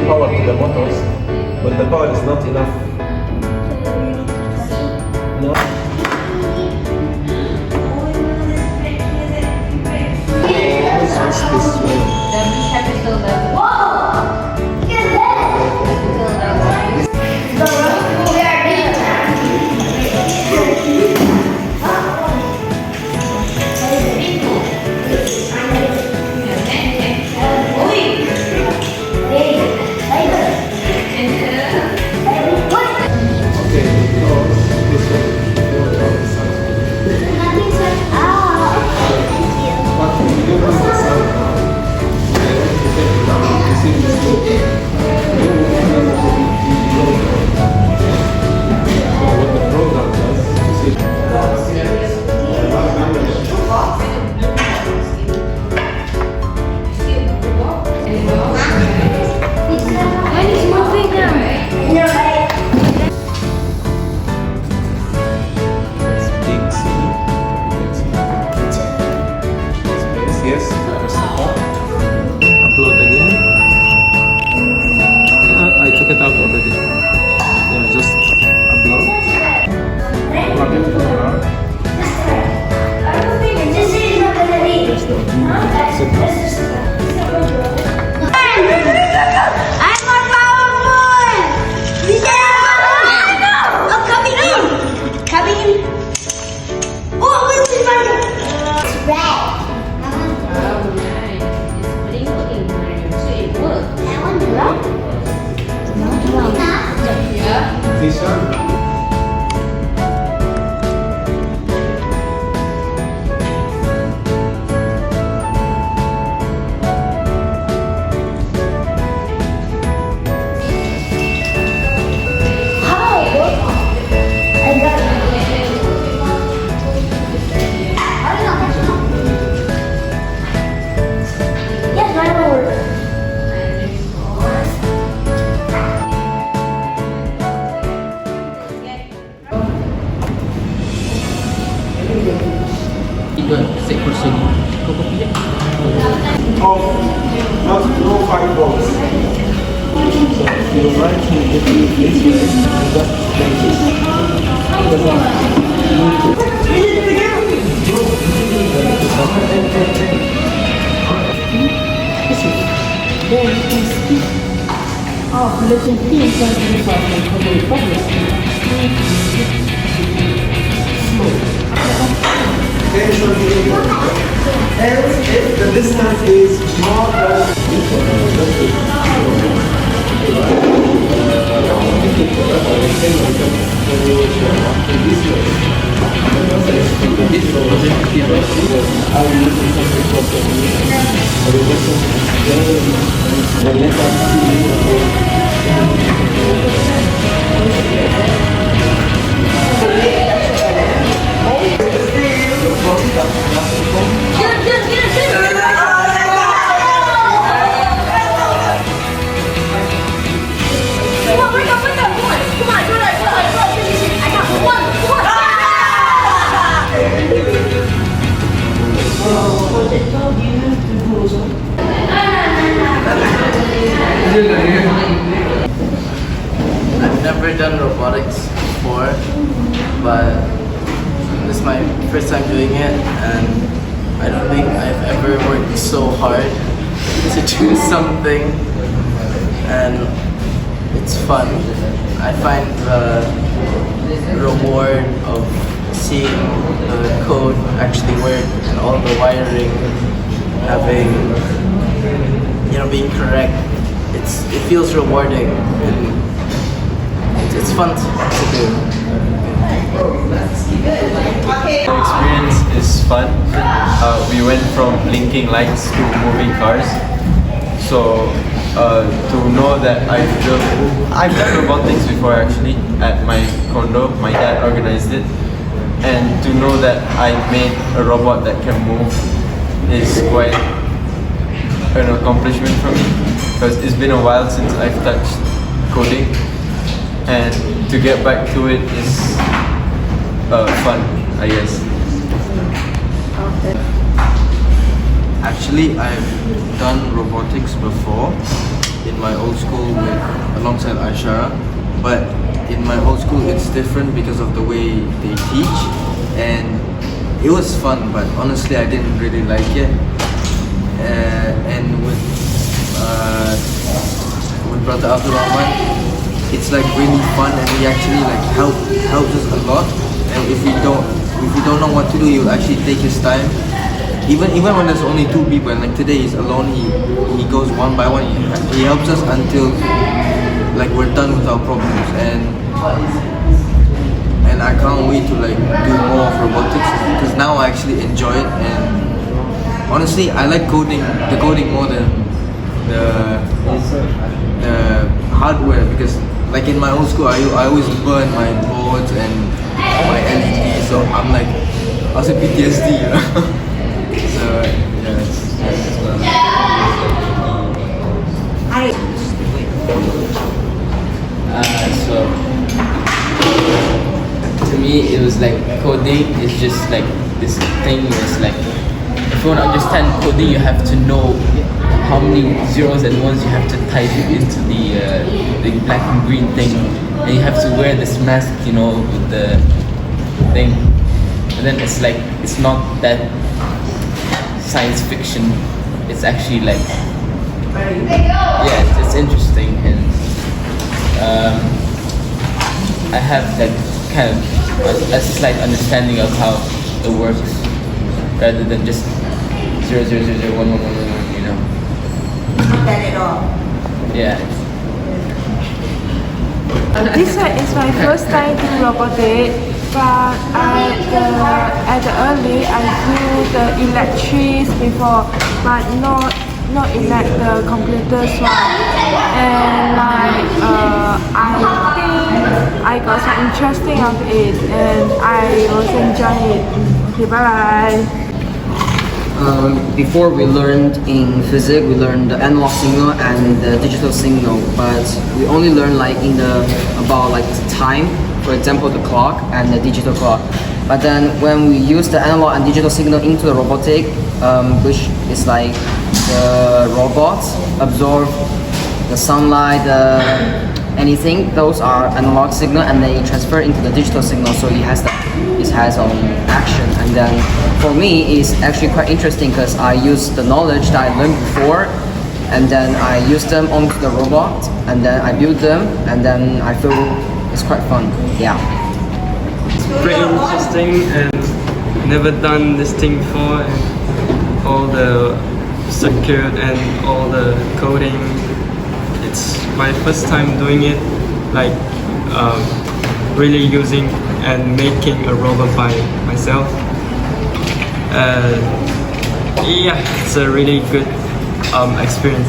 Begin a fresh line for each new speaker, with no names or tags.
power to the motors, but the power is not enough. No. What's this one? No 5 volts. So if you like to get this way, you just make if the distance is more than
I've never done robotics before, but this is my first time doing it, and I don't think I've ever worked so hard to do something, and it's fun. I find the reward of seeing the code actually work and all the wiring having, being correct. It feels rewarding, and it's fun to do.
The experience is fun. We went from blinking lights to moving cars. So to know that I've done robotics before actually at my condo. My dad organized it, and to know that I made a robot that can move is quite an accomplishment for me, because it's been a while since I've touched coding, and to get back to it is fun, I guess.
Actually, I've done robotics before,
in my old school alongside Aishara, but in my old school it's different because of the way they teach, and it was fun, but honestly I didn't really like it. And with Brother Abdul Rahman, it's like really fun, and he actually like helps us a lot. And if we don't know what to do, he'll actually take his time. Even when there's only 2 people, and like today he's alone, he goes one by one. He helps us until like we're done with our problems, and I can't wait to like do more of robotics, because now I actually enjoy it. And honestly, I like the coding more than the hardware, because like in my old school I always burn my boards and my LEDs, so I'm like also PTSD, you know. So yeah, it's
so to me it was like coding is just like this thing. It's like if you want to understand coding, you have to know how many zeros and ones you have to type into the black and green thing, and you have to wear this mask, you know, with the thing. And then it's like it's not that science fiction. It's actually like it's interesting, and I have like kind of a slight understanding of how it works, rather than just 0000111, you know.
Not bad at all.
Yeah.
This is my first time doing robotics, but at the early I do the electrics before, but not the computers one. And like I think I got some interesting of it, and I was enjoying it. Okay, bye.
Before we learned in physics, we learned the analog signal and the digital signal, but we only learned like about like time, for example the clock and the digital clock. But then when we use the analog and digital signal into the robotic, which is like the robots absorb the sunlight, anything, those are analog signal, and they transfer into the digital signal, so it has action. And then for me it's actually quite interesting, because I use the knowledge that I learned before, and then I use them onto the robot, and then I build them, and then I feel it's quite fun. Yeah.
It's pretty interesting, and never done this thing before, and all the circuit and all the coding. It's my first time doing it, like really using and making a robot by myself. Yeah, it's a really good experience.